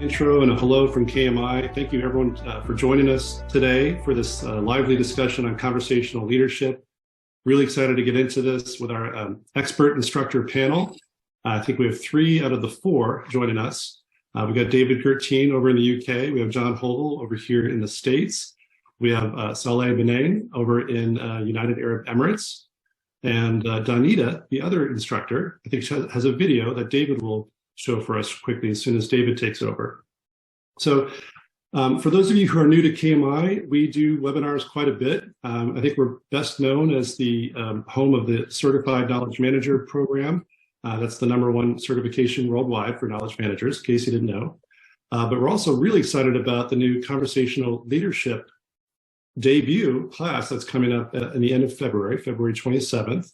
Intro and a hello from KMI. Thank you everyone for joining us today for this lively discussion on conversational leadership. Really excited to get into this with our expert instructor panel. I think we have 3 out of the 4 joining us. We've got David Gurteen over in the UK. We have John Hovell over here in the States. We have Saule Menan over in United Arab Emirates. And Donita, the other instructor, I think has a video that David will show for us quickly as soon as David takes over. So for those of you who are new to KMI, we do webinars quite a bit. I think we're best known as the home of the Certified Knowledge Manager program. That's the #1 certification worldwide for knowledge managers, in case you didn't know. But we're also really excited about the new Conversational Leadership debut class that's coming up in the end of February 27th.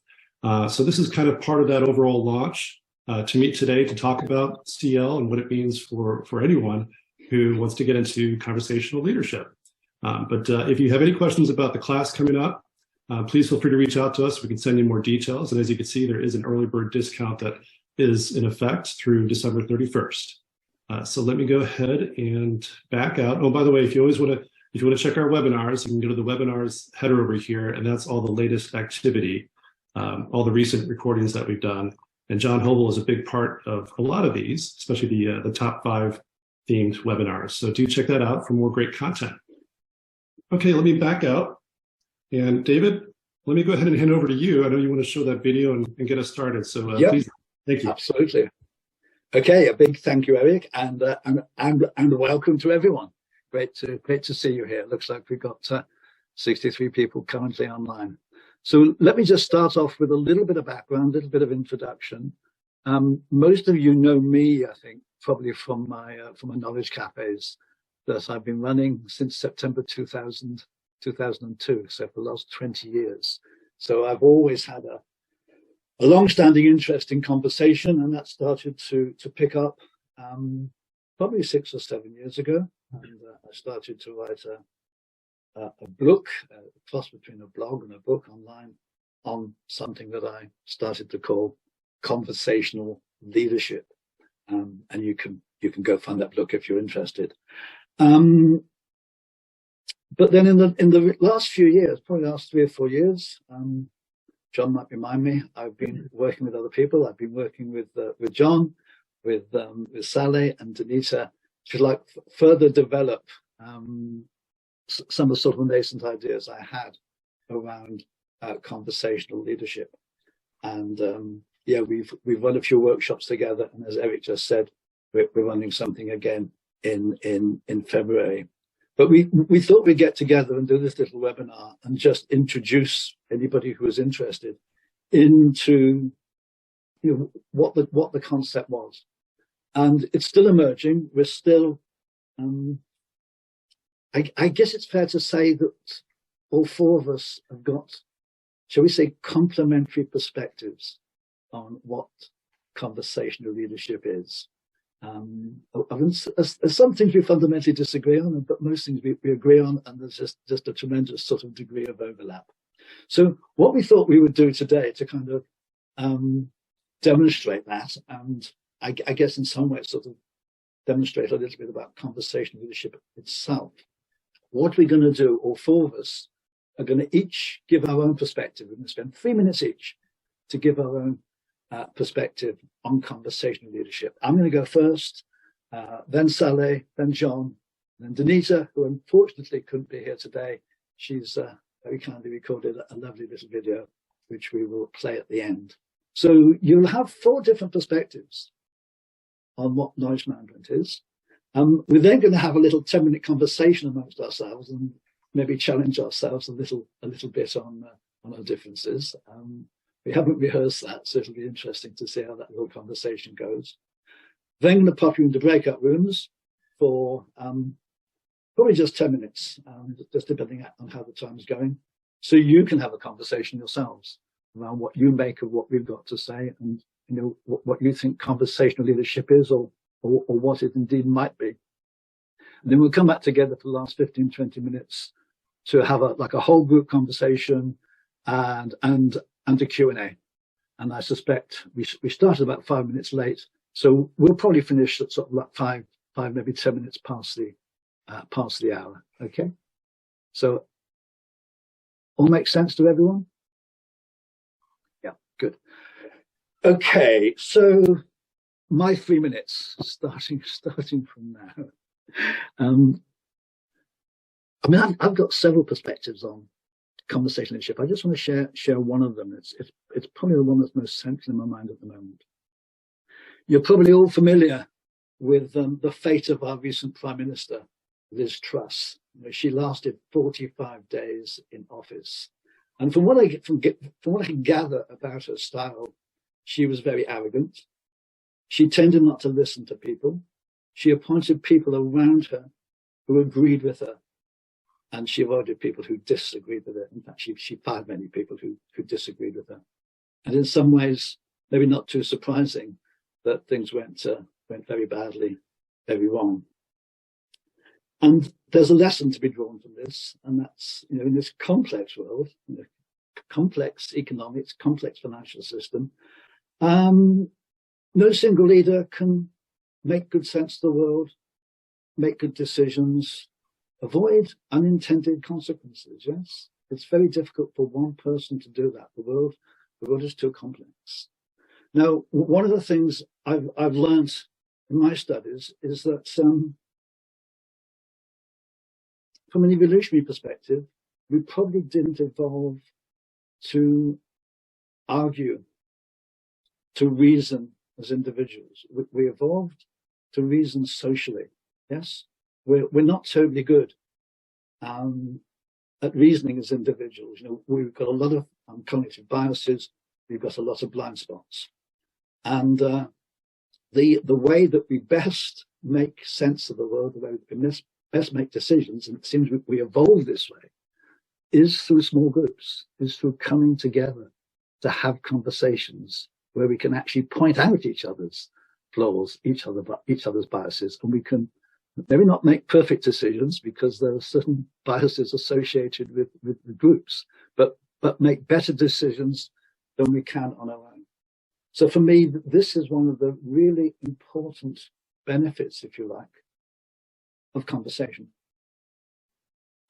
So this is kind of part of that overall launch to meet today to talk about CL and what it means for anyone who wants to get into conversational leadership. But if you have any questions about the class coming up, please feel free to reach out to us. We can send you more details. And as you can see, there is an early bird discount that is in effect through December 31st. So let me go ahead and back out. Oh, by the way, if you want to check our webinars, you can go to the webinars header over here, and that's all the latest activity, all the recent recordings that we've done. And John Hovell is a big part of a lot of these, especially the top 5 themed webinars. So do check that out for more great content. Okay, let me back out. And David, let me go ahead and hand over to you. I know you want to show that video and get us started. So yep. Please, thank you. Absolutely. Okay, a big thank you, Eric, and welcome to everyone. Great to see you here. It looks like we've got 63 people currently online. So let me just start off with a little bit of background, a little bit of introduction. Most of you know me, I think, probably from my knowledge cafes that I've been running since September 2002, so for the last 20 years. So I've always had a long-standing interest in conversation, and that started to pick up probably 6 or 7 years ago. And I started to write a book, a cross between a blog and a book online on something that I started to call conversational leadership. And you can go find that book if you're interested. But then in the last few years, probably the last 3 or 4 years, John might remind me, I've been working with other people. I've been working with John, with Saule and Donita to like further develop some of the sort of nascent ideas I had around conversational leadership. And yeah, we've run a few workshops together, and as Eric just said, we're running something again in February. But we thought we'd get together and do this little webinar and just introduce anybody who was interested into what the concept was. And it's still emerging. We're still I guess it's fair to say that all 4 of us have got, shall we say, complementary perspectives on what conversational leadership is. There's some things we fundamentally disagree on, but most things we agree on, and there's just a tremendous sort of degree of overlap. So what we thought we would do today to kind of demonstrate that, and I guess in some ways sort of demonstrate a little bit about conversational leadership itself. What we're going to do, all 4 of us are going to each give our own perspective. We're going to spend 3 minutes each to give our own perspective on conversational leadership. I'm going to go first, then Saule, then John, then Donita, who unfortunately couldn't be here today. She's very kindly recorded a lovely little video, which we will play at the end. So you'll have 4 different perspectives on what knowledge management is. We're then going to have a little 10-minute conversation amongst ourselves and maybe challenge ourselves a little bit on our differences. We haven't rehearsed that, so it'll be interesting to see how that little conversation goes. Then I'm going to pop you into breakout rooms for probably just 10 minutes, just depending on how the time's going. So you can have a conversation yourselves around what you make of what we've got to say, and what you think conversational leadership is, or what it indeed might be. And then we'll come back together for the last 15, 20 minutes to have a whole group conversation and a Q&A. And I suspect we started about 5 minutes late, so we'll probably finish at sort of like maybe 10 minutes past the hour. Okay, so all makes sense to everyone? Yeah, good. Okay, so my 3 minutes, starting from now. I mean, I've got several perspectives on conversational leadership. I just want to share one of them. It's probably the one that's most central in my mind at the moment. You're probably all familiar with the fate of our recent Prime Minister, Liz Truss. She lasted 45 days in office, and from what I can gather about her style, she was very arrogant. She tended not to listen to people. She appointed people around her who agreed with her, and she avoided people who disagreed with her. In fact, she fired many people who disagreed with her. And in some ways, maybe not too surprising, that things went very badly, very wrong. And there's a lesson to be drawn from this, and that's, in this complex world, complex economics, complex financial system, no single leader can make good sense of the world, make good decisions, avoid unintended consequences. Yes, it's very difficult for one person to do that. The world is too complex. Now, one of the things I've learned in my studies is that from an evolutionary perspective, we probably didn't evolve to argue, to reason as individuals. We evolved to reason socially. Yes, we're not terribly good at reasoning as individuals. We've got a lot of cognitive biases. We've got a lot of blind spots, and the way that we best make sense of the world, the way we best make decisions, and it seems we evolved this way, is through small groups, is through coming together to have conversations where we can actually point out each other's flaws, each other's biases, and we can maybe not make perfect decisions because there are certain biases associated with groups, but make better decisions than we can on our own. So for me, this is one of the really important benefits, if you like, of conversation.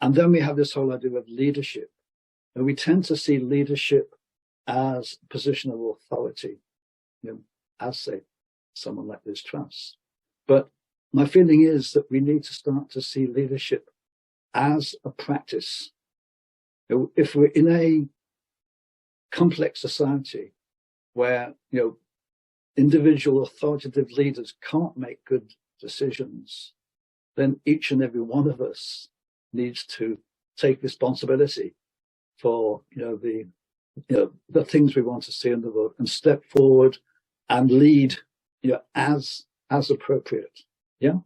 And then we have this whole idea of leadership. And we tend to see leadership as a position of authority, as, say, someone like Liz Truss. But my feeling is that we need to start to see leadership as a practice. If we're in a complex society where, individual authoritative leaders can't make good decisions, then each and every one of us needs to take responsibility for, the things we want to see in the world and step forward and lead, as appropriate. Yeah.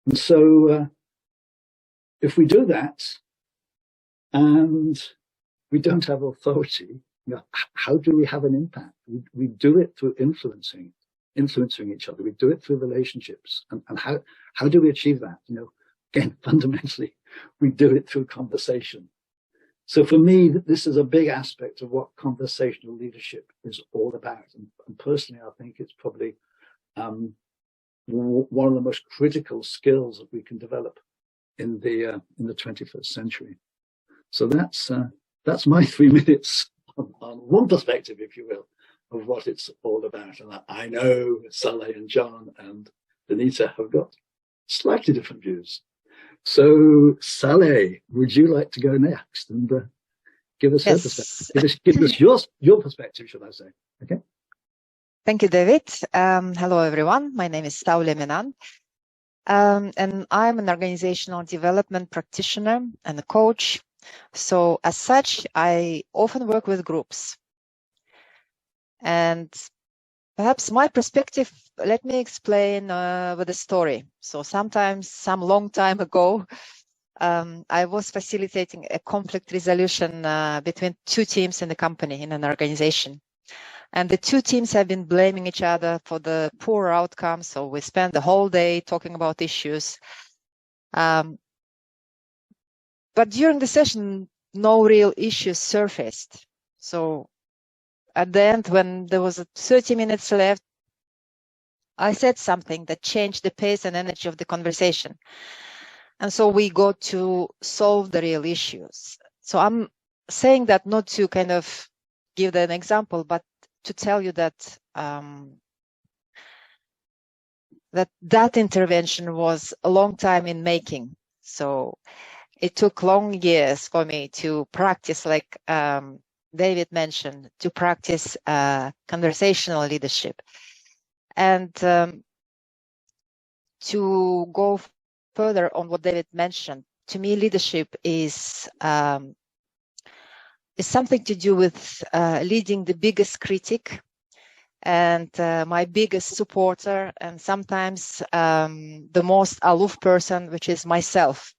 And so if we do that and we don't have authority, how do we have an impact? We do it through influencing each other. We do it through relationships. And how do we achieve that? Again, fundamentally, we do it through conversation. So for me, this is a big aspect of what conversational leadership is all about. And personally, I think it's probably one of the most critical skills that we can develop in the 21st century. So that's my 3 minutes on one perspective, if you will, of what it's all about. And I know Saule and John and Donita have got slightly different views. So Saule, would you like to go next and give us her perspective? Give us your perspective, should I say? Okay. Thank you, David. Hello, everyone. My name is Saule Menan, and I'm an organizational development practitioner and a coach. So as such, I often work with groups. And perhaps my perspective, let me explain with a story. So some long time ago, I was facilitating a conflict resolution between two teams in the company, in an organization. And the two teams have been blaming each other for the poor outcome. So we spent the whole day talking about issues. But during the session, no real issues surfaced. So at the end, when there was 30 minutes left, I said something that changed the pace and energy of the conversation. And so we got to solve the real issues. So I'm saying that not to kind of give an example, but to tell you that that intervention was a long time in making. So it took long years for me to practice, like David mentioned, to practice conversational leadership. And to go further on what David mentioned, to me, leadership is something to do with leading the biggest critic and my biggest supporter, and sometimes the most aloof person, which is myself.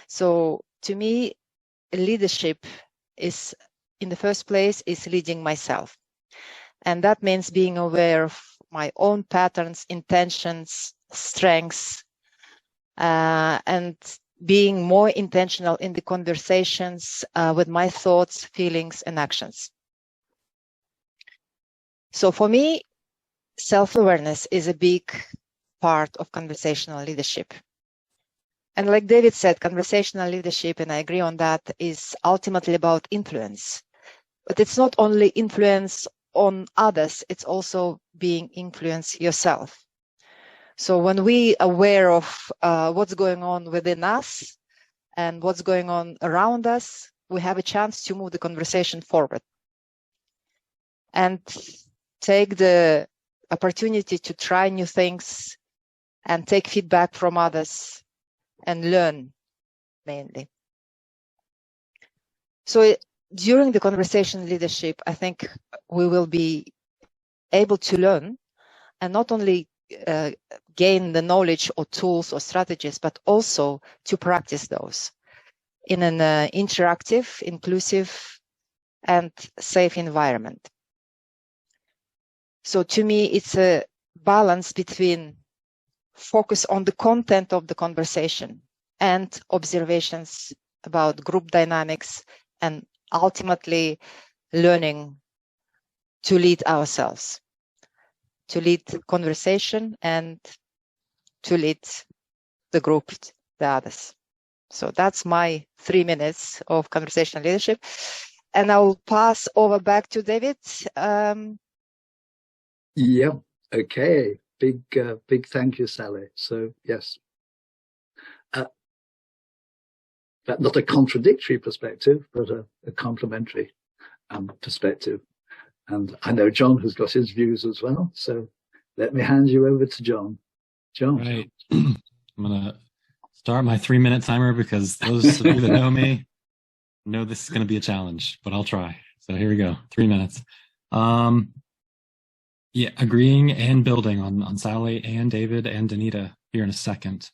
So to me, leadership is, in the first place, is leading myself. And that means being aware of my own patterns, intentions, strengths, and being more intentional in the conversations with my thoughts, feelings, and actions. So for me, self-awareness is a big part of conversational leadership. And like David said, conversational leadership, and I agree on that, is ultimately about influence. But it's not only influence on others, it's also being influenced yourself. So when we are aware of what's going on within us and what's going on around us, we have a chance to move the conversation forward and take the opportunity to try new things and take feedback from others and learn, mainly. So during the conversation leadership, I think we will be able to learn and not only gain the knowledge or tools or strategies, but also to practice those in an interactive, inclusive, and safe environment. So to me, it's a balance between focus on the content of the conversation and observations about group dynamics, and ultimately learning to lead ourselves, to lead conversation and to lead the group, the others. So that's my 3 minutes of conversational leadership. And I'll pass over back to David. Yep. Okay. Big thank you, Saule. So yes, but not a contradictory perspective, but a complementary perspective. And I know John has got his views as well. So let me hand you over to John. John. Right. I'm gonna start my 3-minute timer because those of you that know me know this is going to be a challenge, but I'll try. So here we go. 3 minutes. Yeah, agreeing and building on Saule and David and Donita here in a second.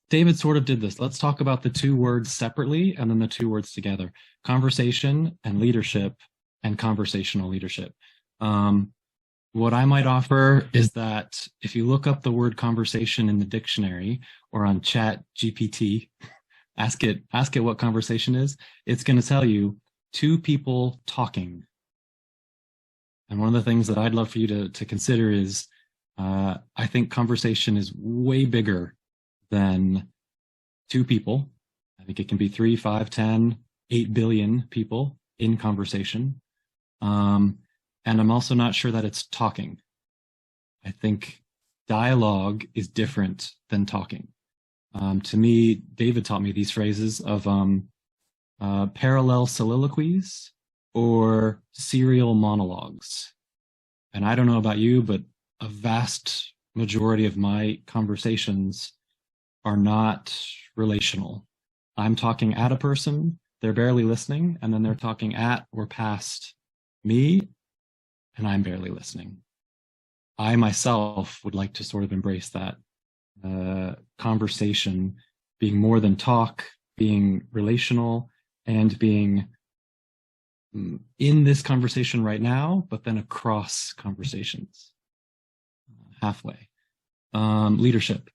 David sort of did this. Let's talk about the two words separately and then the two words together. Conversation and leadership and conversational leadership. What I might offer is that if you look up the word conversation in the dictionary or on Chat GPT, ask it what conversation is, it's going to tell you two people talking. And one of the things that I'd love for you to consider is, I think conversation is way bigger than two people. I think it can be 3, 5, 10, 8 billion people in conversation. And I'm also not sure that it's talking. I think dialogue is different than talking. To me, David taught me these phrases of parallel soliloquies or serial monologues. And I don't know about you, but a vast majority of my conversations are not relational. I'm talking at a person, they're barely listening, and then they're talking at or past me, and I'm barely listening. I myself would like to sort of embrace that conversation being more than talk, being relational, and being in this conversation right now, but then across conversations, halfway. Leadership.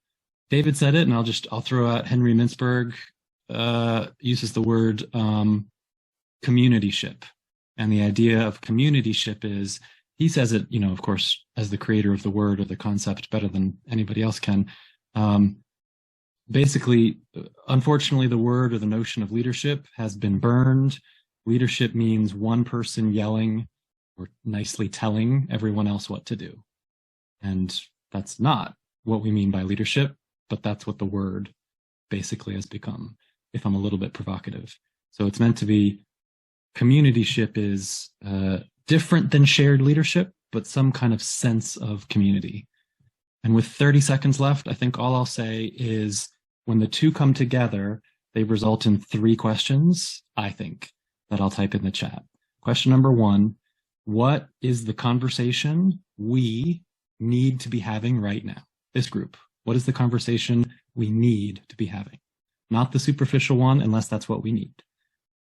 David said it, and I'll throw out Henry Mintzberg uses the word communityship. And the idea of communityship is he says it, of course, as the creator of the word or the concept better than anybody else can. Basically, unfortunately, the word or the notion of leadership has been burned. Leadership means one person yelling or nicely telling everyone else what to do. And that's not what we mean by leadership, but that's what the word basically has become, if I'm a little bit provocative. So it's meant to be, communityship is different than shared leadership, but some kind of sense of community. And with 30 seconds left, I think all I'll say is when the two come together, they result in 3 questions, I think, that I'll type in the chat. Question number 1, what is the conversation we need to be having right now? This group, what is the conversation we need to be having? Not the superficial one, unless that's what we need.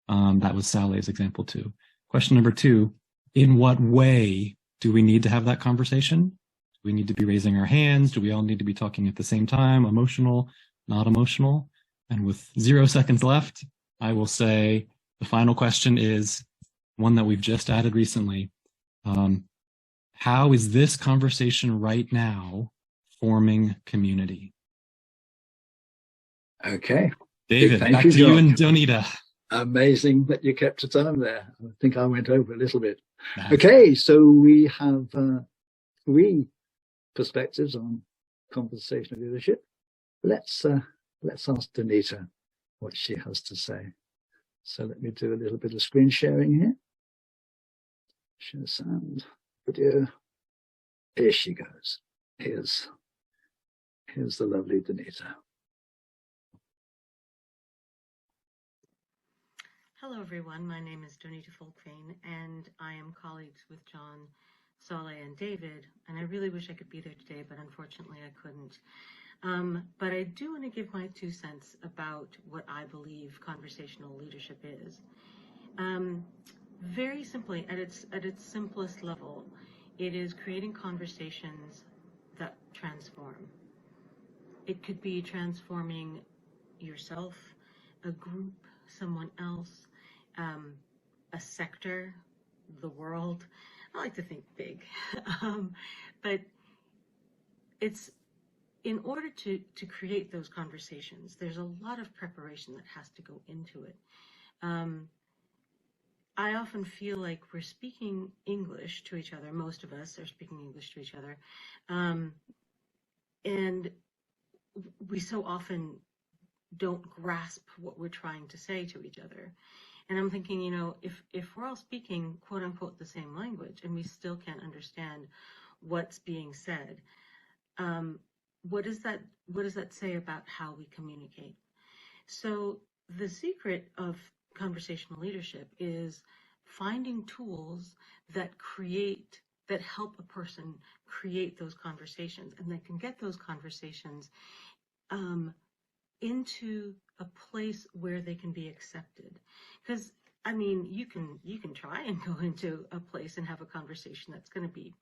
That was Saule's example too. Question number 2, in what way do we need to have that conversation? Do we need to be raising our hands? Do we all need to be talking at the same time? Emotional, not emotional? And with 0 seconds left, I will say the final question is one that we've just added recently. How is this conversation right now forming community? Okay. David, Thank back you, to you John. and Donita. Amazing that you kept to time there. I think I went over a little bit. Nice. Okay, so we have 3 perspectives on conversational leadership. Let's ask Donita what she has to say. So let me do a little bit of screen sharing here. Share sound, video. Here she goes. Here's the lovely Donita. Hello, everyone. My name is Donita Volkwijn, and I am colleagues with John, Saule, and David. And I really wish I could be there today, but unfortunately I couldn't. But I do want to give my 2 cents about what I believe conversational leadership is. Very simply, at its simplest level, it is creating conversations that transform. It could be transforming yourself, a group, someone else, a sector, the world. I like to think big, but it's in order to create those conversations, there's a lot of preparation that has to go into it. I often feel like we're speaking English to each other. Most of us are speaking English to each other. And we so often don't grasp what we're trying to say to each other. And I'm thinking, if we're all speaking quote unquote the same language and we still can't understand what's being said, what does that say about how we communicate? So the secret of conversational leadership is finding tools that help a person create those conversations, and that can get those conversations into a place where they can be accepted. Because you can try and go into a place and have a conversation that's going to be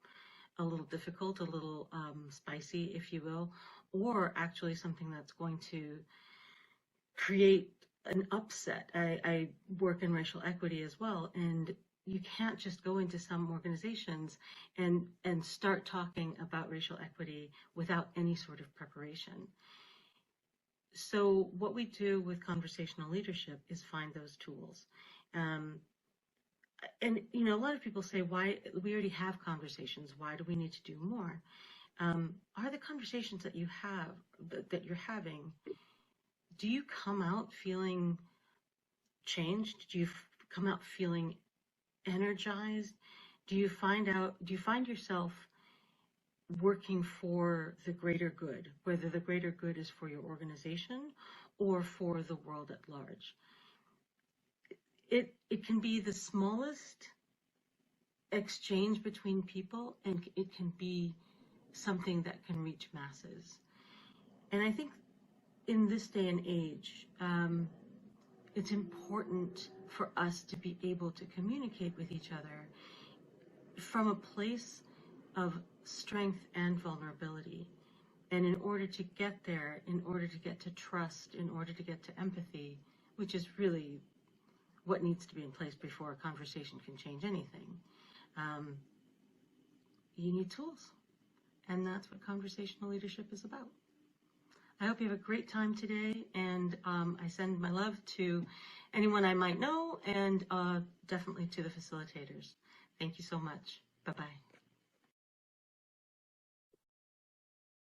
a little difficult, a little spicy, if you will, or actually something that's going to create an upset. I work in racial equity as well, and you can't just go into some organizations and start talking about racial equity without any sort of preparation. So what we do with conversational leadership is find those tools. And a lot of people say, why, we already have conversations, why do we need to do more? Are the conversations that you have, that you're having, do you come out feeling changed? Do you come out feeling energized? Do you find yourself working for the greater good, whether the greater good is for your organization or for the world at large? It can be the smallest exchange between people, and it can be something that can reach masses. And I think in this day and age, it's important for us to be able to communicate with each other from a place of strength and vulnerability. And in order to get there, in order to get to trust, in order to get to empathy, which is really what needs to be in place before a conversation can change anything, you need tools. And that's what conversational leadership is about. I hope you have a great time today, and I send my love to anyone I might know, and definitely to the facilitators. Thank you so much. Bye-bye.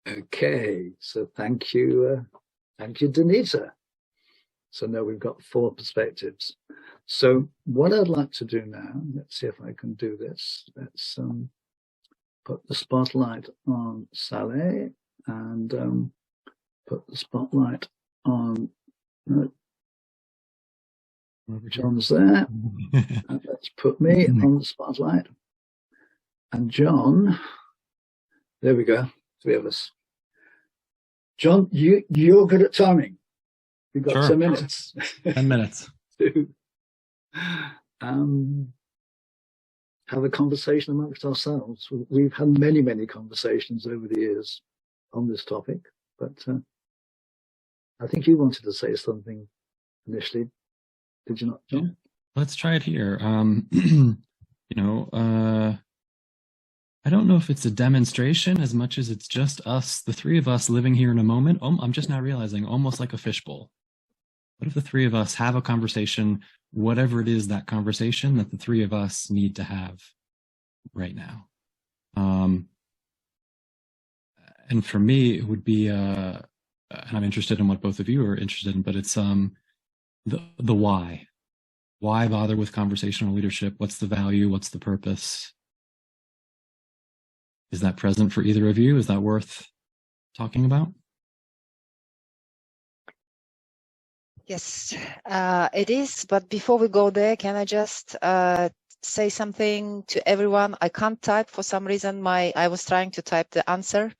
Okay, so thank you, Donita. So now we've got 4 perspectives. So what I'd like to do now, let's see if I can do this. Let's put the spotlight on Saule and put the spotlight on John's there. And let's put me on the spotlight. And John, there we go, 3 of us. John, you're good at timing. We've got Sure. 10 minutes. 10 minutes. To have a conversation amongst ourselves. We've had many, many conversations over the years on this topic, but I think you wanted to say something initially. Did you not, John? Yeah. Let's try it here. I don't know if it's a demonstration as much as it's just us, the 3 of us living here in a moment. I'm just now realizing, almost like a fishbowl. What if the 3 of us have a conversation, whatever it is, that conversation that the 3 of us need to have right now? And for me, it would be, and I'm interested in what both of you are interested in, but it's the why. Why bother with conversational leadership? What's the value? What's the purpose? Is that present for either of you? Is that worth talking about? Yes, it is. But before we go there, can I just say something to everyone? I can't type for some reason. I was trying to type the answer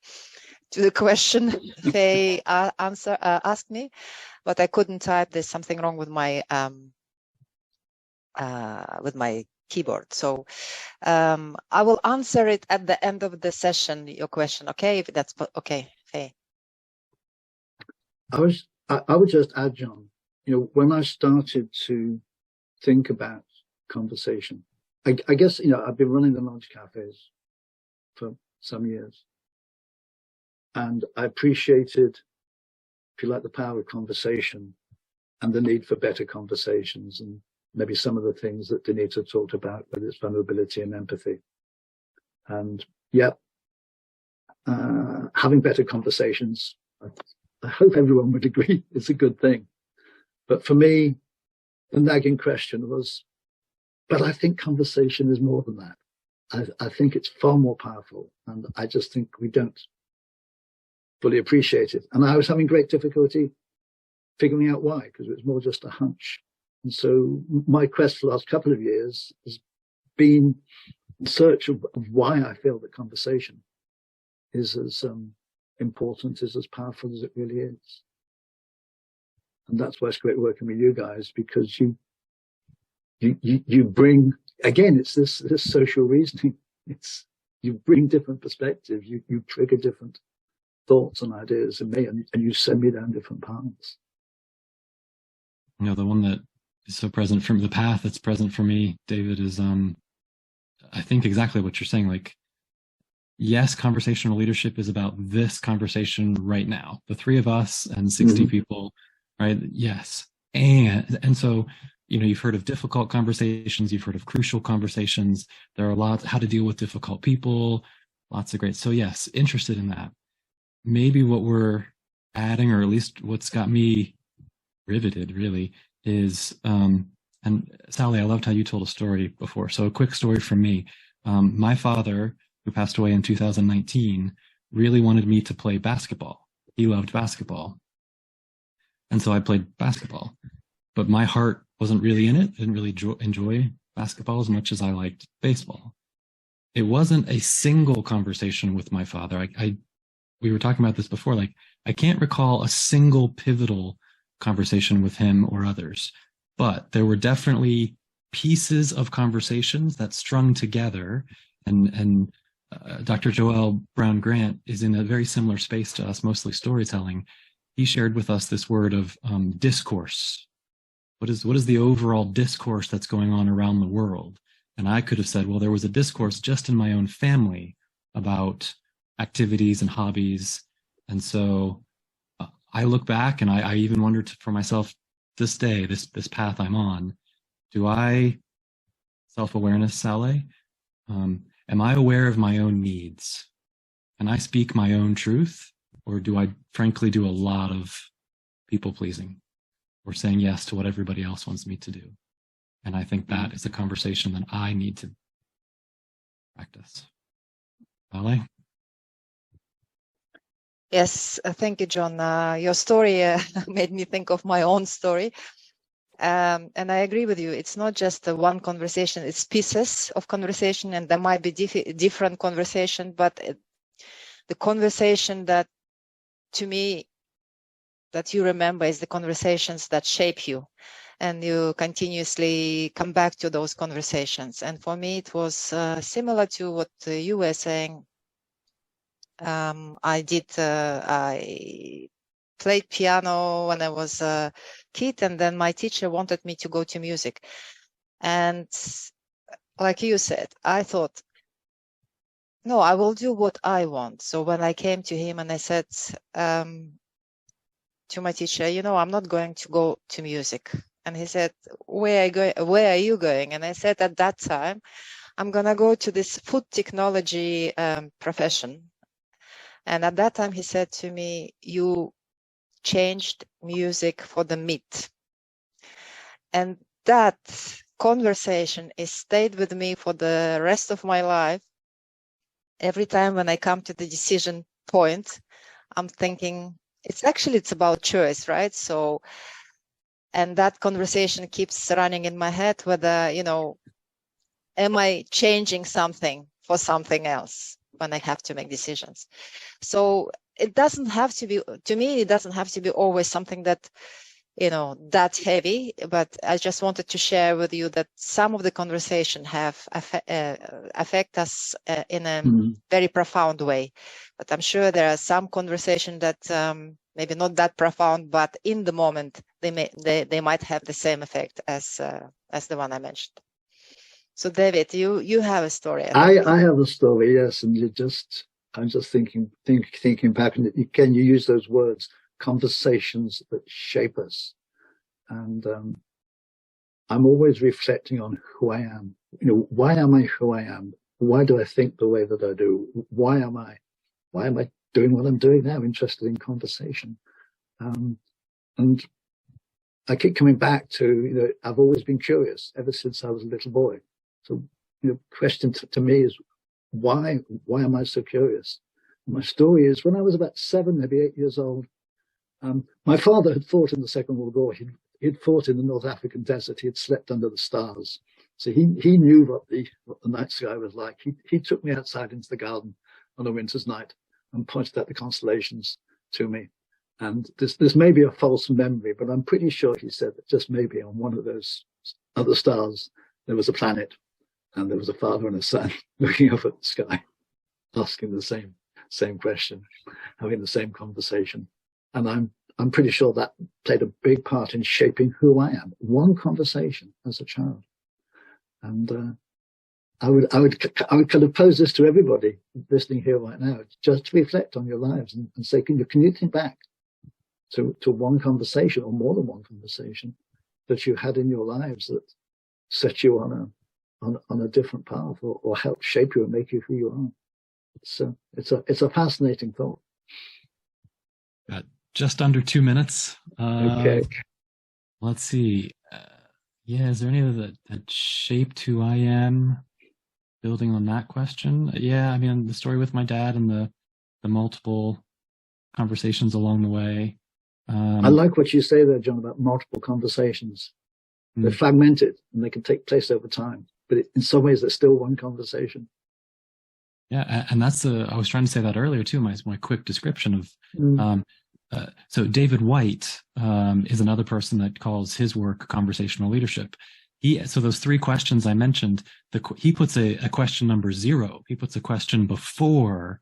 to the question they asked me, but I couldn't type. There's something wrong with my keyboard. So I will answer it at the end of the session, your question. Okay, if that's okay. Hey. I would just add, John, when I started to think about conversation, I guess, I've been running the lunch cafes for some years, and I appreciated, if you like, the power of conversation and the need for better conversations, and maybe some of the things that Donita talked about, whether it's vulnerability and empathy. And having better conversations, I hope everyone would agree, it's a good thing. But for me, the nagging question was, but I think conversation is more than that. I think it's far more powerful, and I just think we don't fully appreciate it. And I was having great difficulty figuring out why, because it was more just a hunch. And so my quest for the last couple of years has been in search of why I feel that conversation is as important, is as powerful as it really is. And that's why it's great working with you guys, because you bring, again, it's this social reasoning. You bring different perspectives, you trigger different thoughts and ideas in me, and you send me down different paths. The one that is so present from the path that's present for me, David, is I think exactly what you're saying. Like, yes, conversational leadership is about this conversation right now, the 3 of us and 60 people, right? Yes. And so, you've heard of difficult conversations, you've heard of crucial conversations. There are lots, how to deal with difficult people, lots of great. So yes, interested in that. Maybe what we're adding, or at least what's got me riveted really, is, and Saule, I loved how you told a story before. So a quick story from me. My father, who passed away in 2019, really wanted me to play basketball. He loved basketball. And so I played basketball, but my heart wasn't really in it. I didn't really enjoy basketball as much as I liked baseball. It wasn't a single conversation with my father. We were talking about this before, like, I can't recall a single pivotal conversation with him or others, but there were definitely pieces of conversations that strung together, and Dr. Joel Brown Grant is in a very similar space to us, mostly storytelling. He shared with us this word of discourse. What is the overall discourse that's going on around the world? And I could have said, well, there was a discourse just in my own family about activities and hobbies. And so I look back and I even wondered for myself this day, this path I'm on, do I, self-awareness, Saule, am I aware of my own needs? Can I speak my own truth? Or do I frankly do a lot of people pleasing or saying yes to what everybody else wants me to do? And I think that is a conversation that I need to practice. Saule? Yes, thank you, John. Your story made me think of my own story. And I agree with you. It's not just one conversation, it's pieces of conversation, and there might be different conversation, but the conversation that, to me, that you remember is the conversations that shape you, and you continuously come back to those conversations. And for me, it was similar to what you were saying. I played piano when I was a kid, and then my teacher wanted me to go to music. And like you said, I thought, no, I will do what I want. So when I came to him and I said to my teacher, you know, I'm not going to go to music. And he said, where are you going? And I said, at that time, I'm going to go to this food technology profession. And at that time, he said to me, you changed music for the meat. And that conversation is stayed with me for the rest of my life. Every time when I come to the decision point, I'm thinking, it's about choice, right? So, and that conversation keeps running in my head, whether, you know, am I changing something for something else when I have to make decisions? So it doesn't have to be, to me, it doesn't have to be always something that, you know, that heavy, but I just wanted to share with you that some of the conversation have affect us in a very profound way. But I'm sure there are some conversation that maybe not that profound, but in the moment they might have the same effect as the one I mentioned. So David, you have a story. I have a story, yes, and I'm just thinking back, and again, you use those words, conversations that shape us. And I'm always reflecting on who I am. You know, why am I who I am? Why do I think the way that I do? Why am I doing what I'm doing now? Interested in conversation. And I keep coming back to, you know, I've always been curious ever since I was a little boy. So, you know, question to me is, why am I so curious? My story is, when I was about 7, maybe 8 years old, my father had fought in the Second World War. He'd fought in the North African desert. He had slept under the stars. So he knew what the night sky was like. He took me outside into the garden on a winter's night and pointed at the constellations to me. And this may be a false memory, but I'm pretty sure he said that just maybe on one of those other stars, there was a planet, and there was a father and a son looking up at the sky, asking the same question, having the same conversation. And I'm pretty sure that played a big part in shaping who I am. One conversation as a child. And I would kind of pose this to everybody listening here right now, just to reflect on your lives and say, can you think back to one conversation, or more than one conversation, that you had in your lives that set you on a different path, or helped shape you and make you who you are? It's a fascinating thought. Just under 2 minutes. Okay. Let's see. Yeah, is there any other that shaped who I am? Building on that question. Yeah, I mean, the story with my dad and the multiple conversations along the way. I like what you say there, John, about multiple conversations. They're fragmented and they can take place over time, but in some ways they're still one conversation. Yeah, and that's I was trying to say that earlier too. My quick description of so David White is another person that calls his work conversational leadership. So those 3 questions I mentioned, he puts a question number 0. He puts a question before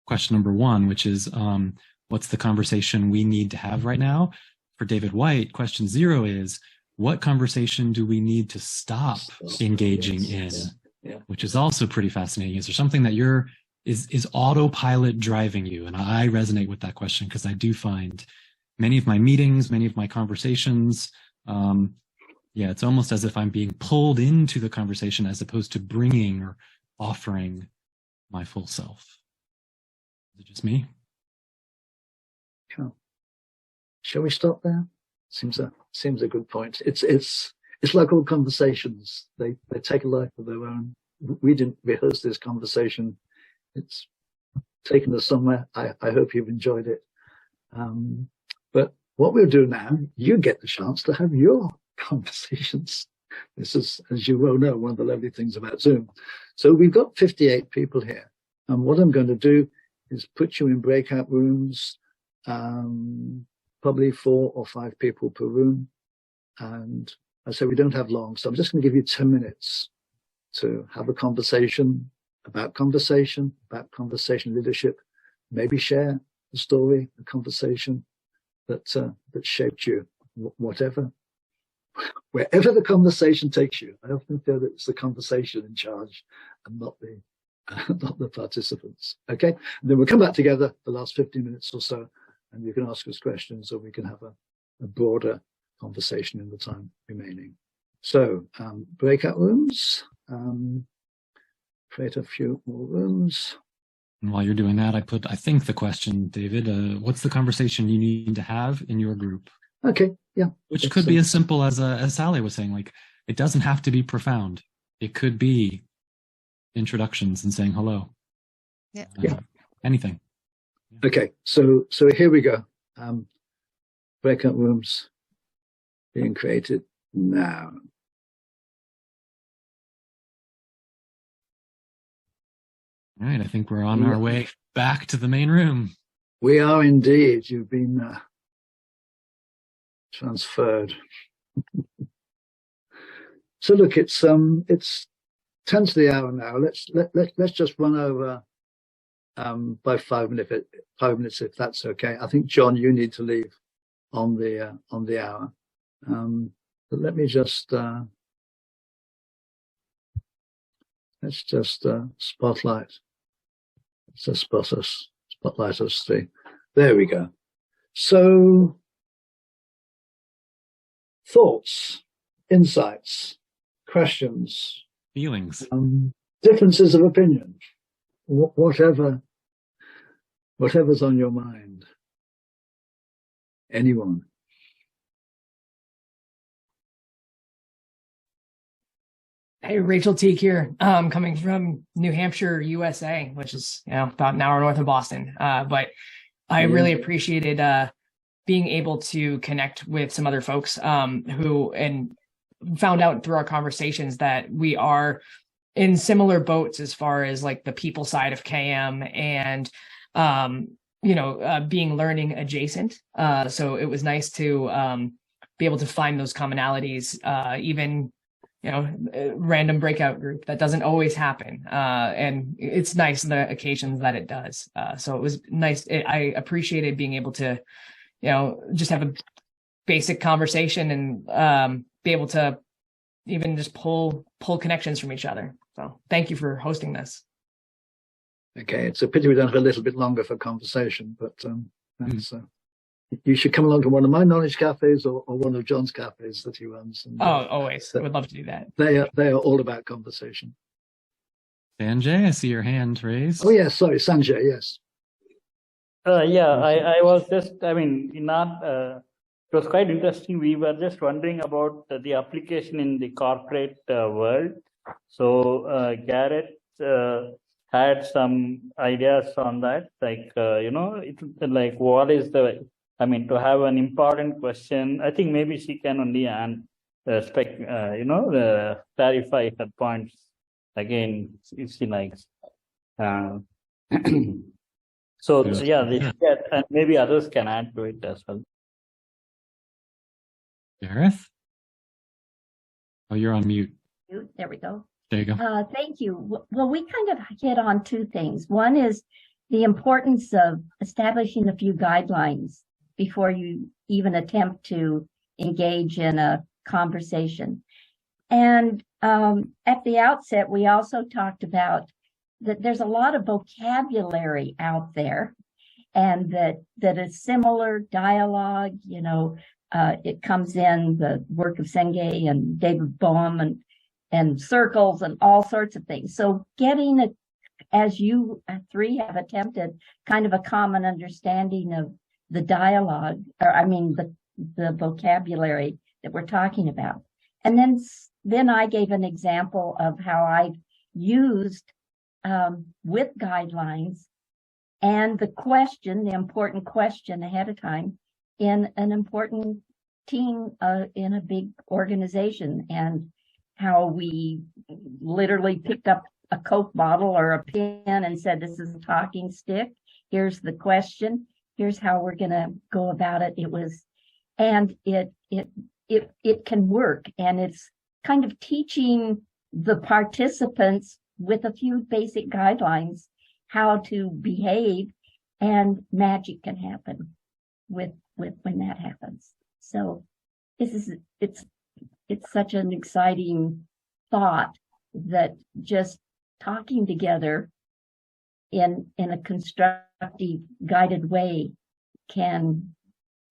question number 1, which is what's the conversation we need to have right now? For David White, question 0 is, what conversation do we need to stop engaging in? Yeah. Which is also pretty fascinating. Is there something that is autopilot driving you? And I resonate with that question because I do find many of my meetings, many of my conversations, it's almost as if I'm being pulled into the conversation as opposed to bringing or offering my full self. Is it just me? Cool. Shall we stop there? Seems a good point. It's like all conversations. They take a life of their own. We didn't rehearse this conversation. It's taken us somewhere. I hope you've enjoyed it. But what we'll do now, you get the chance to have your conversations. This is, as you well know, one of the lovely things about Zoom. So we've got 58 people here. And what I'm going to do is put you in breakout rooms, probably 4 or 5 people per room. And I say we don't have long, so I'm just going to give you 10 minutes to have a conversation about conversation leadership, maybe share a story, a conversation that shaped you, wherever the conversation takes you. I often feel that it's the conversation in charge and not the participants. Okay, and then we'll come back together the last 15 minutes or so, and you can ask us questions, or we can have a broader conversation in the time remaining. So breakout rooms, create a few more rooms. And while you're doing that, I think the question, David, what's the conversation you need to have in your group? Okay, yeah. Which could be as simple as Saule was saying, like, it doesn't have to be profound. It could be introductions and saying hello. Yeah. Anything. Okay, so here we go. Breakout rooms being created now. All right, I think we're on our way back to the main room. We are indeed. You've been transferred. So look, it's 10 to the hour now. Let's just run over by 5 minutes if that's okay. I think John, you need to leave on the hour. But let me just let's just spotlight. Let's just spotlight us three. There we go. So, thoughts, insights, questions, feelings, differences of opinion, whatever's on your mind. Anyone? Hey, Rachel Teague here, coming from New Hampshire, USA, which is about an hour north of Boston. But I really appreciated being able to connect with some other folks who found out through our conversations that we are in similar boats as far as like the people side of KM and being learning adjacent. So it was nice to be able to find those commonalities, even random breakout group. That doesn't always happen. And it's nice on the occasions that it does. So it was nice. I appreciated being able to, just have a basic conversation and be able to even just pull connections from each other. So thank you for hosting this. Okay. It's a pity we don't have a little bit longer for conversation, but that's you should come along to one of my knowledge cafes or one of John's cafes that he runs. And, always. I would love to do that. They are all about conversation. Sanjay, I see your hand raised. Oh, yes. Sorry, Sanjay. Yes. I was just, it was quite interesting. We were just wondering about the application in the corporate world. So Garrett had some ideas on that, what is to have an important question. I think maybe she can only clarify her points again if she likes. And maybe others can add to it as well. Gareth? Oh, you're on mute. There we go. There you go. Thank you. Well, we kind of hit on two things. One is the importance of establishing a few guidelines before you even attempt to engage in a conversation. And at the outset, we also talked about that there's a lot of vocabulary out there, and that a similar dialogue, it comes in the work of Senge and David Bohm and circles and all sorts of things. So getting as you three have attempted, kind of a common understanding of the dialogue, or I mean the vocabulary that we're talking about. And then I gave an example of how I've used with guidelines and the important question ahead of time in an important team in a big organization, and how we literally picked up a Coke bottle or a pen and said, this is a talking stick. Here's the question. Here's how we're going to go about it. It can work, and it's kind of teaching the participants with a few basic guidelines how to behave, and magic can happen with when that happens. So it's such an exciting thought that just talking together in a constructive, guided way can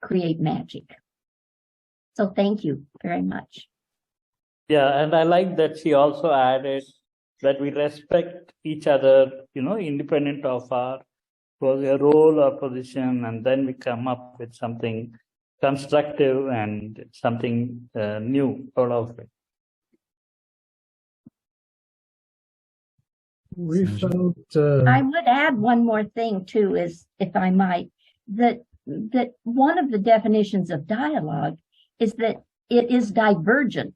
create magic. So thank you very much. Yeah, and I like that she also added that we respect each other, independent of our role or position, and then we come up with something constructive and something new out of it. We felt. I would add one more thing too, is, if I might, that one of the definitions of dialogue is that it is divergent.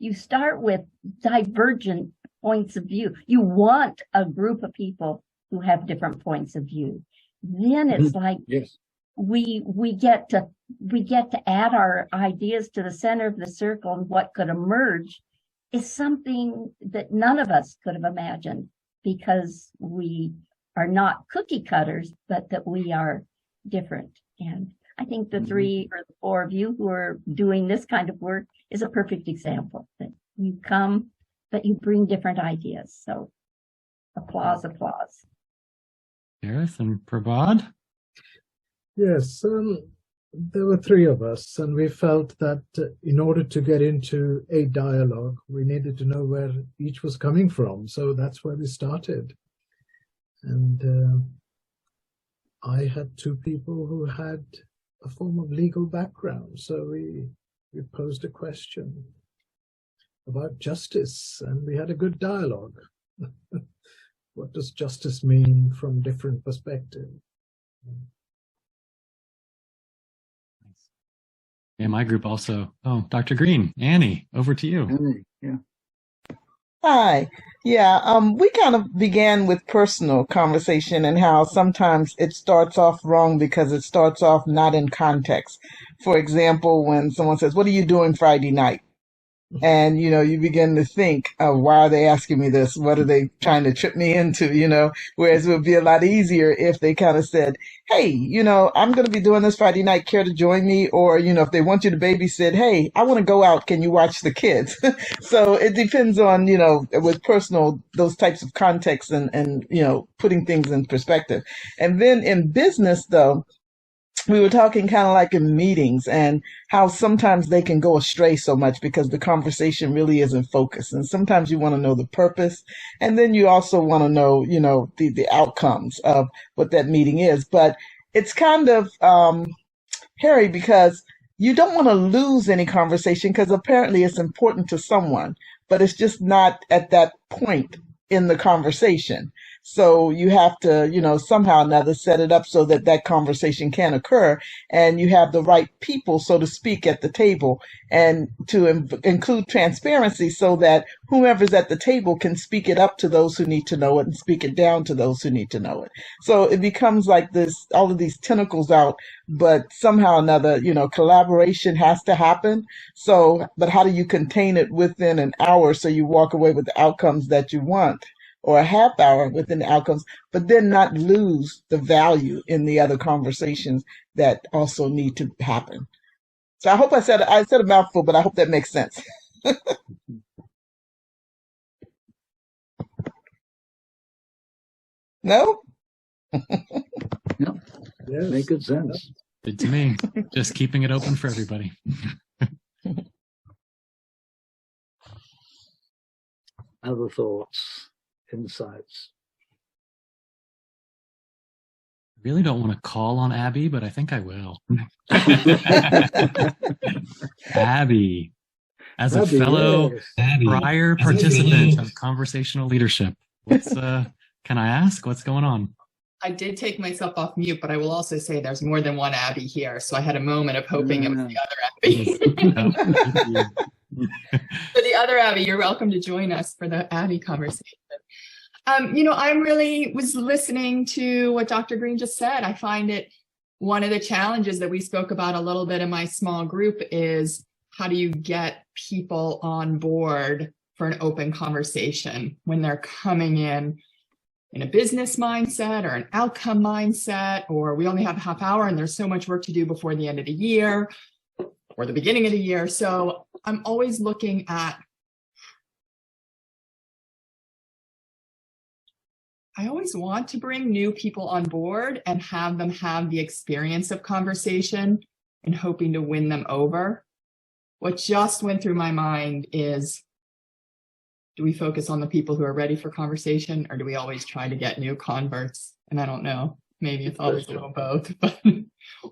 You start with divergent points of view. You want a group of people who have different points of view. Then it's like, yes, we get to add our ideas to the center of the circle, and what could emerge is something that none of us could have imagined, because we are not cookie cutters, but that we are different. And I think the 3 or the 4 of you who are doing this kind of work is a perfect example, that you come, but you bring different ideas. So applause. Gareth and Prabodh? Yes, there were 3 of us, and we felt that in order to get into a dialogue, we needed to know where each was coming from. So that's where we started. And I had 2 people who had a form of legal background. So we posed a question about justice, and we had a good dialogue. What does justice mean from different perspectives? Yeah, my group also. Oh, Dr. Green, Annie, over to you. Yeah. Hi. Yeah, we kind of began with personal conversation, and how sometimes it starts off wrong because it starts off not in context. For example, when someone says, "What are you doing Friday night?" And, you begin to think, why are they asking me this? What are they trying to trip me into, Whereas it would be a lot easier if they kind of said, hey, I'm going to be doing this Friday night. Care to join me? Or, if they want you to babysit, hey, I want to go out. Can you watch the kids? So it depends on, with personal, those types of contexts and, putting things in perspective. And then in business, though, we were talking kind of like in meetings, and how sometimes they can go astray so much because the conversation really isn't focused. And sometimes you want to know the purpose, and then you also want to know, the outcomes of what that meeting is. But it's kind of hairy because you don't want to lose any conversation, because apparently it's important to someone, but it's just not at that point in the conversation. So you have to, somehow or another set it up so that that conversation can occur, and you have the right people, so to speak, at the table, and to include transparency so that whomever's at the table can speak it up to those who need to know it and speak it down to those who need to know it. So it becomes like this, all of these tentacles out, but somehow or another, collaboration has to happen. So, but how do you contain it within an hour so you walk away with the outcomes that you want? Or a half hour within the outcomes, but then not lose the value in the other conversations that also need to happen. So I hope I said a mouthful, but I hope that makes sense. No? Yeah, Yes. make good sense. Good to me. Just keeping it open for everybody. Other thoughts, insights? I really don't want to call on Abby, but I think I will. Abby, as a Abby, fellow yes. prior participant of conversational leadership, what's can I ask what's going on? I did take myself off mute, but I will also say there's more than one Abby here. So I had a moment of hoping it was the other Abby. For the other Abby, you're welcome to join us for the Abby conversation. I really was listening to what Dr. Green just said. I find it one of the challenges that we spoke about a little bit in my small group is how do you get people on board for an open conversation when they're coming in a business mindset or an outcome mindset, or we only have a half hour and there's so much work to do before the end of the year or the beginning of the year. So I'm always looking at, I always want to bring new people on board and have them have the experience of conversation and hoping to win them over. What just went through my mind is, do we focus on the people who are ready for conversation, or do we always try to get new converts? And I don't know, maybe it's always a little both. But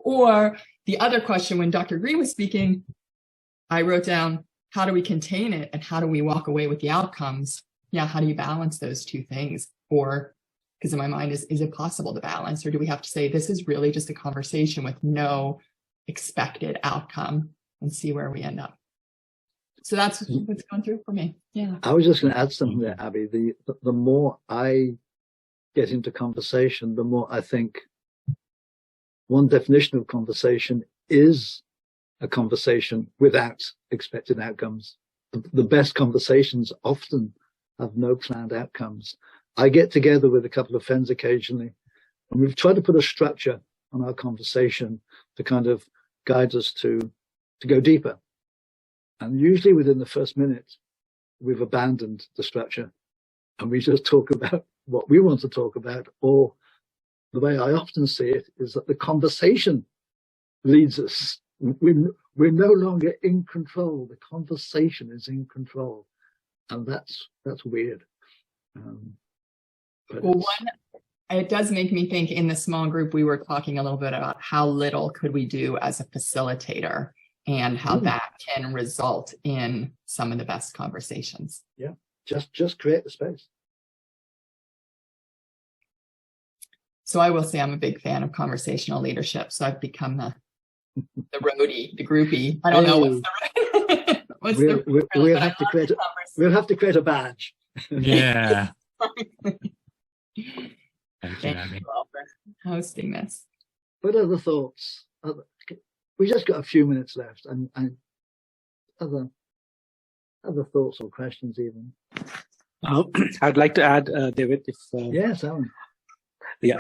or the other question, when Dr. Green was speaking, I wrote down, how do we contain it and how do we walk away with the outcomes? Yeah, how do you balance those two things? Or, because in my mind, is it possible to balance, or do we have to say this is really just a conversation with no expected outcome and see where we end up? So that's what's going through for me. Yeah. I was just going to add something there, Abby. The more I get into conversation, the more I think one definition of conversation is a conversation without expected outcomes. The best conversations often have no planned outcomes. I get together with a couple of friends occasionally, and we've tried to put a structure on our conversation to kind of guide us to go deeper. And usually within the first minute, we've abandoned the structure and we just talk about what we want to talk about. Or the way I often see it is that the conversation leads us. We're no longer in control. The conversation is in control. And that's weird. Well, it does make me think, in the small group, we were talking a little bit about how little could we do as a facilitator and how that can result in some of the best conversations. Yeah, just create the space. So I will say I'm a big fan of conversational leadership. So I've become the roadie, the groupie. I don't know what's the right. We'll have to create a badge. Yeah. Thank you, Abby, for hosting this. What other thoughts? We just got a few minutes left, and other thoughts or questions even. I'd like to add, David, if yes, Alan. Yeah,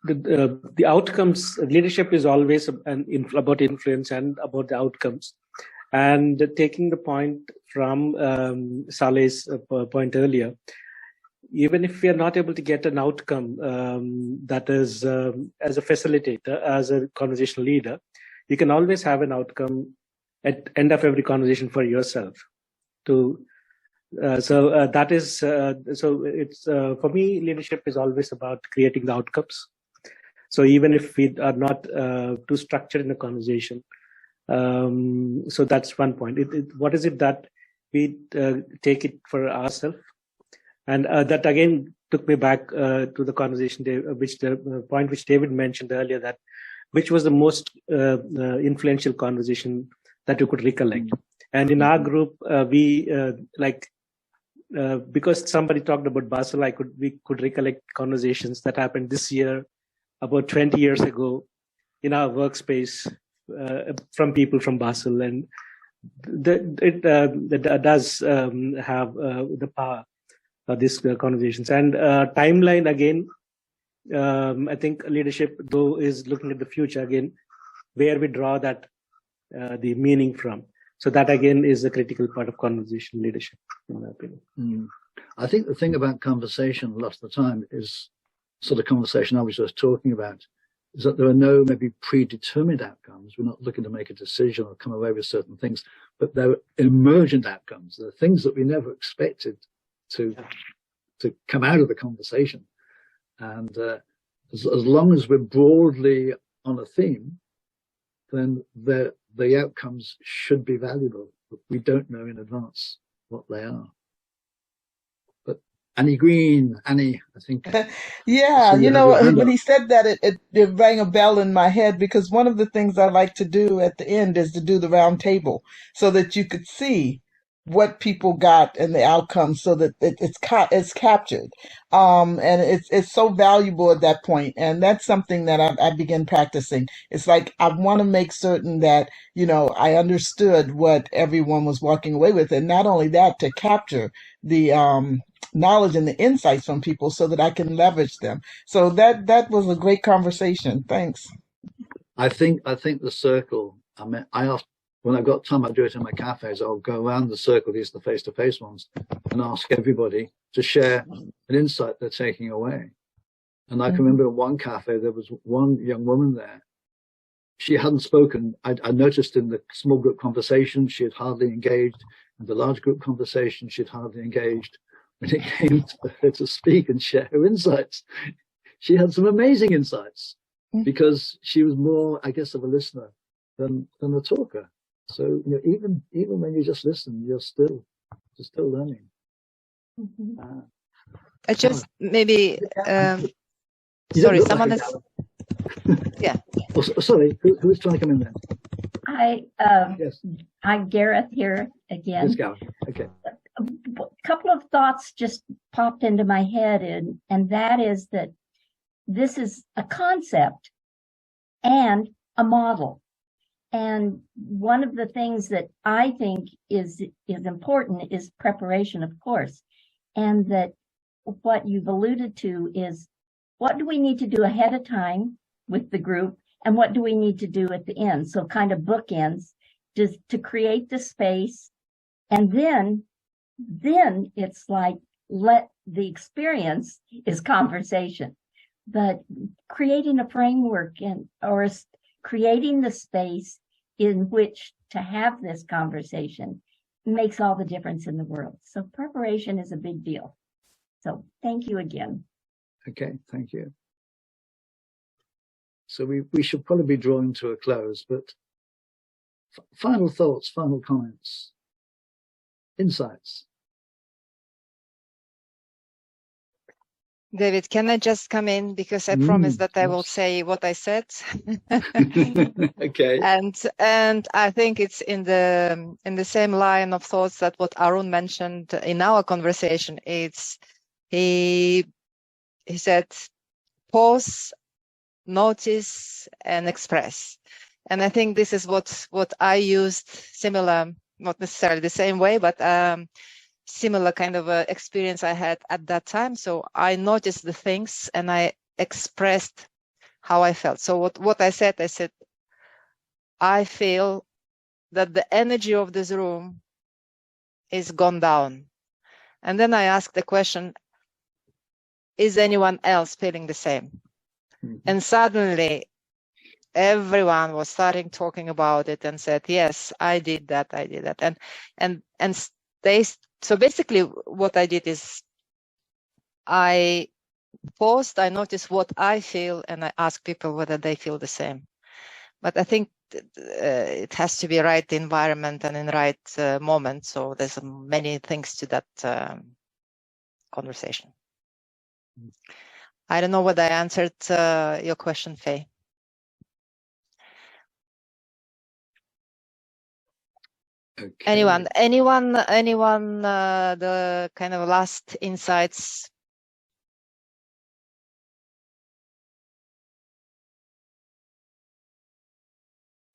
the outcomes. Leadership is always about influence and about the outcomes. And taking the point from Saule's point earlier, even if we are not able to get an outcome, that is, as a facilitator, as a conversational leader, you can always have an outcome at end of every conversation for yourself. That is so it's for me, leadership is always about creating the outcomes. So even if we are not too structured in the conversation, so that's one point. What is it that we take it for ourselves? And that again took me back to the conversation, the point which David mentioned earlier, that which was the most influential conversation that you could recollect. And in our group, we because somebody talked about Basel, we could recollect conversations that happened this year, about 20 years ago, in our workspace, from people from Basel, and it does have the power. These conversations and timeline again. I think leadership, though, is looking at the future again, where we draw that the meaning from. So that again is a critical part of conversational leadership, in my opinion. I think the thing about conversation a lot of the time is sort of conversation I was just talking about, is that there are no maybe predetermined outcomes. We're not looking to make a decision or come away with certain things, but there are emergent outcomes. There are things that we never expected to come out of the conversation. And as long as we're broadly on a theme, then the outcomes should be valuable. But we don't know in advance what they are. But Annie Green, Annie, I think. Yeah, you have your hand when up. he said that, it rang a bell in my head, because one of the things I like to do at the end is to do the round table so that you could see what people got and the outcomes, so that it's captured. And it's so valuable at that point. And that's something that I began practicing. It's like I want to make certain that, I understood what everyone was walking away with. And not only that, to capture the knowledge and the insights from people so that I can leverage them. So that was a great conversation. Thanks. I think the circle, I mean, when I've got time, I do it in my cafes. I'll go around the circle, these are the face-to-face ones, and ask everybody to share an insight they're taking away. And I can remember in one cafe, there was one young woman there. She hadn't spoken. I noticed in the small group conversation, she had hardly engaged. In the large group conversation, she'd hardly engaged. When it came to her to speak and share her insights, she had some amazing insights, because she was more, I guess, of a listener than a talker. So even when you just listen, you're still learning. I just maybe sorry, someone is. Yeah. Oh, sorry, who is trying to come in there? Yes. Hi, Gareth here again. Yes, Gareth. Okay. A couple of thoughts just popped into my head, and that is that this is a concept and a model. And one of the things that I think is important is preparation, of course. And that what you've alluded to is, what do we need to do ahead of time with the group, and what do we need to do at the end? So kind of bookends, just to create the space. And then it's like, let the experience is conversation. But creating a framework or creating the space in which to have this conversation makes all the difference in the world. So preparation is a big deal. So thank you again. Okay, thank you. So we should probably be drawing to a close, but final thoughts, final comments, insights. David, can I just come in, because I promised that I will say what I said. Okay. And I think it's in the same line of thoughts that what Arun mentioned in our conversation. It's he said, pause, notice, and express. And I think this is what I used, similar, not necessarily the same way, but similar kind of experience I had at that time. So I noticed the things and I expressed how I felt. So what I said, I feel that the energy of this room is gone down. And then I asked the question, is anyone else feeling the same? And suddenly everyone was starting talking about it and said, yes, I did that. And so basically what I did is I paused, I noticed what I feel, and I asked people whether they feel the same. But I think it has to be right environment and in right moment. So there's many things to that conversation. I don't know whether I answered your question, Faye. Okay. Anyone, the kind of last insights?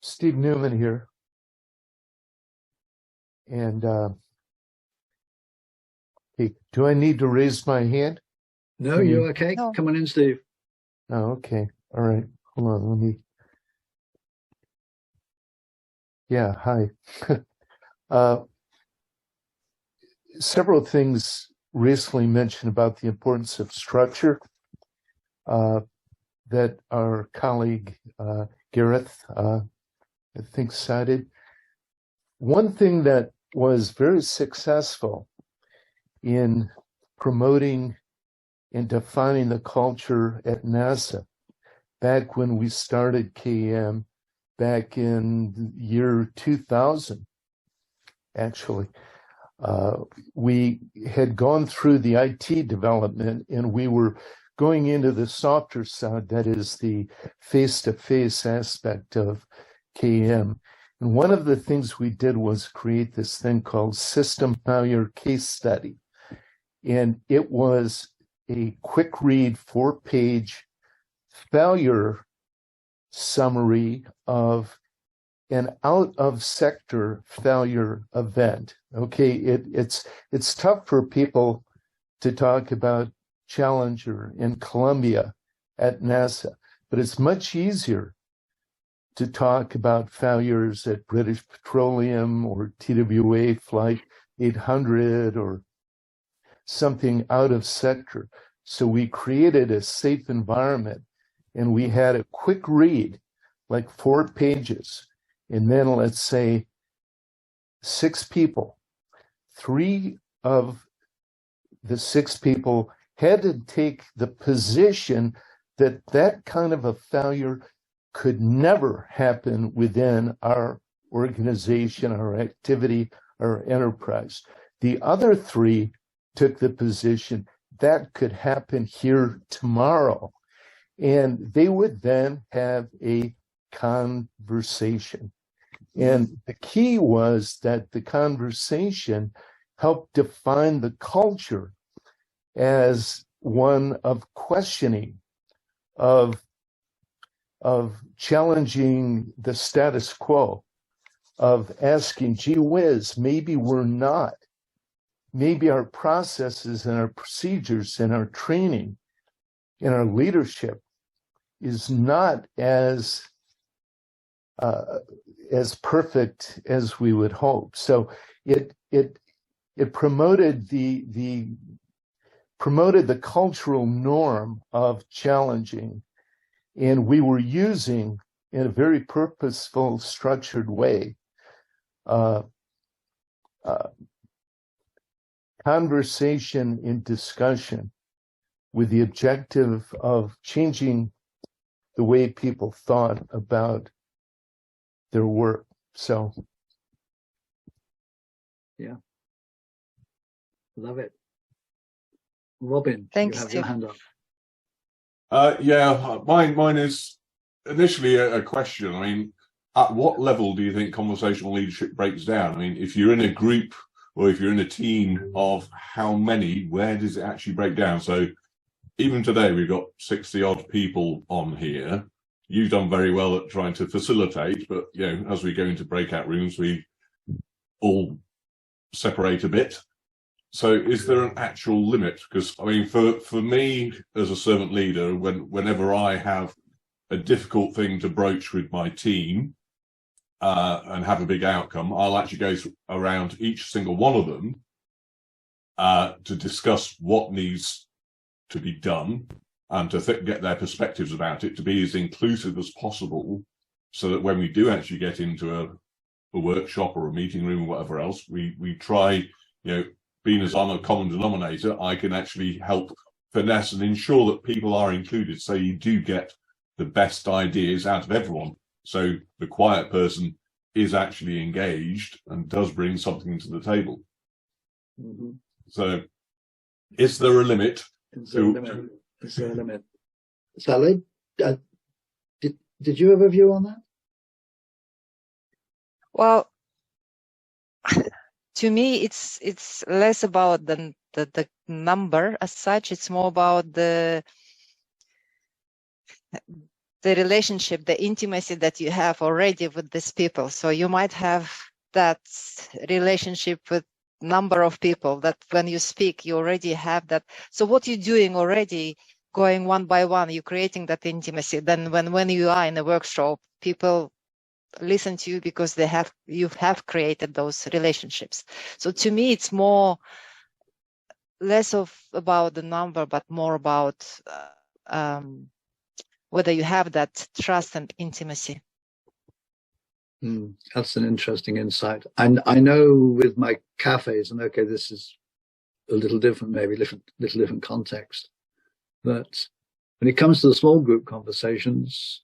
Steve Newman here. And hey, do I need to raise my hand? No, you're okay. No. Come on in, Steve. Oh, okay. All right. Hold on. Let me. Yeah. Hi. Several things recently mentioned about the importance of structure that our colleague Gareth, I think, cited. One thing that was very successful in promoting and defining the culture at NASA back when we started KM back in the year 2000, actually, we had gone through the IT development and we were going into the softer side, that is the face-to-face aspect of KM. And one of the things we did was create this thing called System Failure Case Study. And it was a quick read, 4-page failure summary of an out-of-sector failure event. Okay, it's tough for people to talk about Challenger in Columbia at NASA, but it's much easier to talk about failures at British Petroleum or TWA Flight 800 or something out of sector. So we created a safe environment and we had a quick read, like 4 pages. And then let's say 6 people, 3 of the 6 people had to take the position that that kind of a failure could never happen within our organization, our activity, our enterprise. The other 3 took the position that could happen here tomorrow. And they would then have a conversation. And the key was that the conversation helped define the culture as one of questioning, of challenging the status quo, of asking, gee whiz, maybe we're not. Maybe our processes and our procedures and our training and our leadership is not as perfect as we would hope. So it promoted the cultural norm of challenging, and we were using in a very purposeful, structured way conversation and discussion with the objective of changing the way people thought about their work. So, yeah, love it. Robin, Thanks, you have your hand up. Yeah, mine is initially a question. I mean, at what level do you think conversational leadership breaks down? I mean, if you're in a group or if you're in a team of how many, where does it actually break down? So even today, we've got 60 odd people on here. You've done very well at trying to facilitate, but you know, as we go into breakout rooms, we all separate a bit. So is there an actual limit? Because I mean, for me as a servant leader, whenever I have a difficult thing to broach with my team and have a big outcome, I'll actually go around each single one of them to discuss what needs to be done and to get their perspectives about it, to be as inclusive as possible, so that when we do actually get into a workshop or a meeting room or whatever else, we try, you know, being as I'm a common denominator, I can actually help finesse and ensure that people are included, so you do get the best ideas out of everyone. So the quiet person is actually engaged and does bring something to the table. Mm-hmm. So is there a limit? Is there a limit? Saule, did you have a view on that? Well, to me, it's less about the number as such. It's more about the relationship, the intimacy that you have already with these people. So you might have that relationship with number of people that when you speak, you already have that. So what you're doing already, going one by one, you're creating that intimacy. Then when you are in a workshop, people listen to you because you have created those relationships. So to me, it's more less about the number, but more about whether you have that trust and intimacy. That's an interesting insight. And I know with my cafes, and okay, this is a little different, maybe little different context, but when it comes to the small group conversations,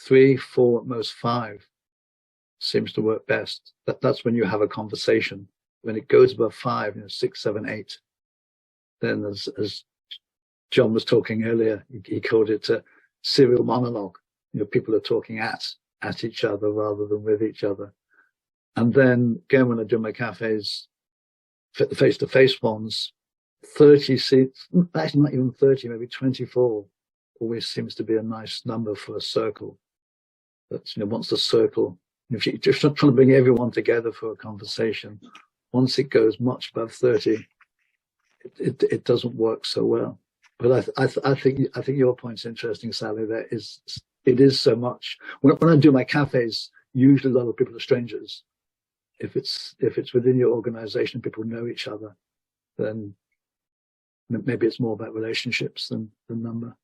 3, 4, at most 5 seems to work best. That's when you have a conversation. When it goes above 5, 6, 7, 8, then as John was talking earlier, he called it a serial monologue. People are talking at each other rather than with each other. And then again, when I do my cafes, the face-to-face ones, 30 seats, actually not even 30, maybe 24, always seems to be a nice number for a circle. That's, once the circle, if you're just trying to bring everyone together for a conversation, once it goes much above 30, it doesn't work so well. But I think your point's interesting, Saule. It is so much. When I do my cafes, usually a lot of people are strangers. If it's within your organization, people know each other, then maybe it's more about relationships than number.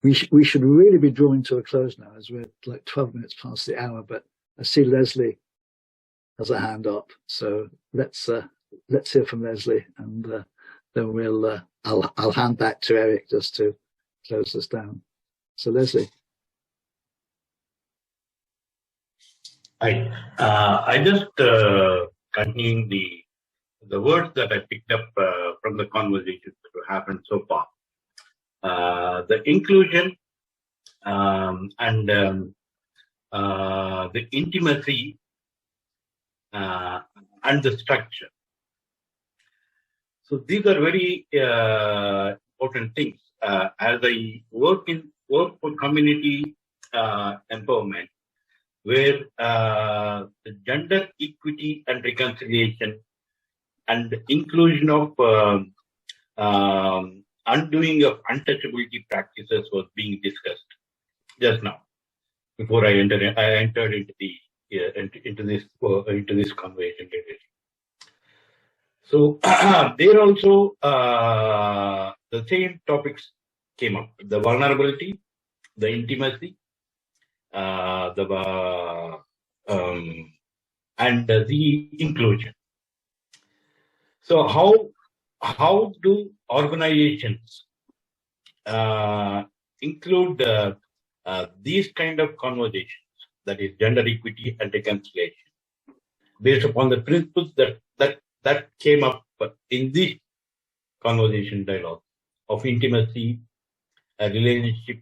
We should really be drawing to a close now, as we're like 12 minutes past the hour. But I see Leslie has a hand up, so let's hear from Leslie, and then I'll hand back to Eric just to close this down. So Leslie. Hi. I just continuing the words that I picked up from the conversations that have happened so far. The inclusion and the intimacy and the structure. So these are very important things. As I work for community empowerment, where the gender equity and reconciliation and inclusion of undoing of untouchability practices was being discussed just now before I entered into this conversation. So there also the same topics came up: the vulnerability, the intimacy, and the inclusion. So how do organizations include these kind of conversations, that is gender equity and reconciliation, based upon the principles that came up in this conversation dialogue of intimacy, relationship?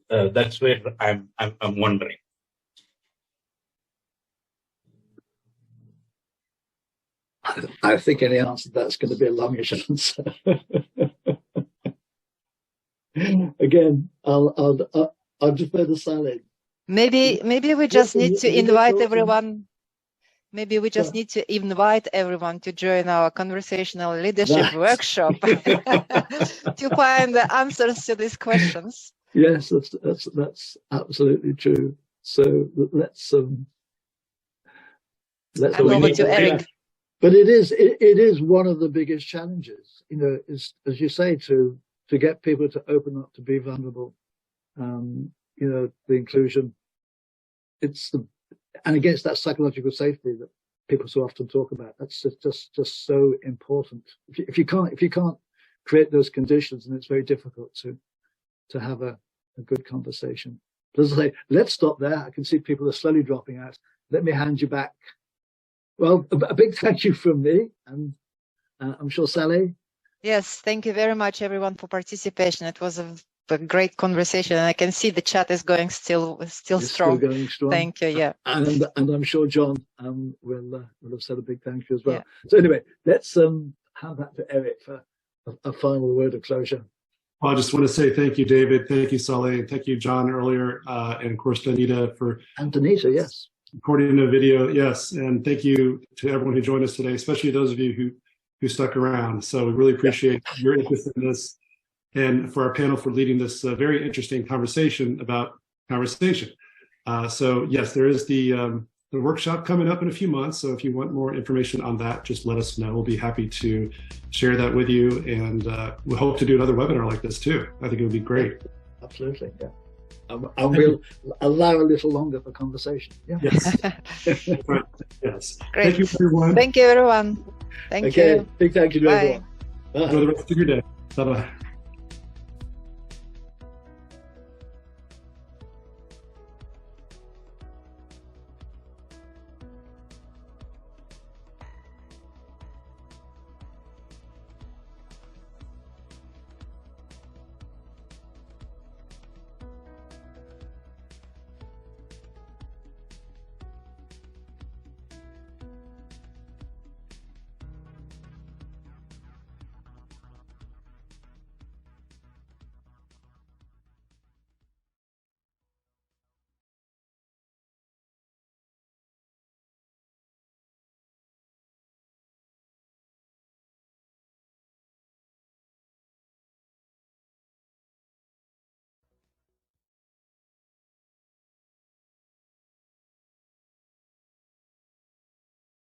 That's where I'm wondering. I think any answer to that's going to be a longish answer. Again, I'll defer to Saule. Maybe we just need to invite everyone. Maybe we just need to invite everyone to join our conversational leadership workshop to find the answers to these questions. Yes, that's absolutely true. So let's over to Eric. But it is one of the biggest challenges, is, as you say, to get people to open up, to be vulnerable. The inclusion. And against that psychological safety that people so often talk about. That's just so important. If you can't create those conditions, then it's very difficult to have a good conversation. But as I say, let's stop there. I can see people are slowly dropping out. Let me hand you back. Well, a big thank you from me, and I'm sure Saule. Yes, thank you very much, everyone, for participation. It was a great conversation, and I can see the chat is going still strong. Still going strong. Thank you. Yeah, and I'm sure John will have said a big thank you as well. Yeah. So anyway, let's hand that to Eric for a final word of closure. Well, I just want to say thank you, David. Thank you, Saule, and thank you, John, earlier, and of course Donita and Donita, yes, recording the video. Yes, and thank you to everyone who joined us today, especially those of you who stuck around. So we really appreciate your interest in this, and for our panel for leading this very interesting conversation about conversation. So yes, there is the workshop coming up in a few months. So if you want more information on that, just let us know. We'll be happy to share that with you. And we hope to do another webinar like this too. I think it would be great. Absolutely. Yeah. And we'll allow a little longer for conversation. Yeah. Yes. Yes. Great. Thank you, everyone. Thank you, everyone. Thank you. Big thank you to Bye. everyone. Bye. Enjoy the rest of your day. Bye-bye.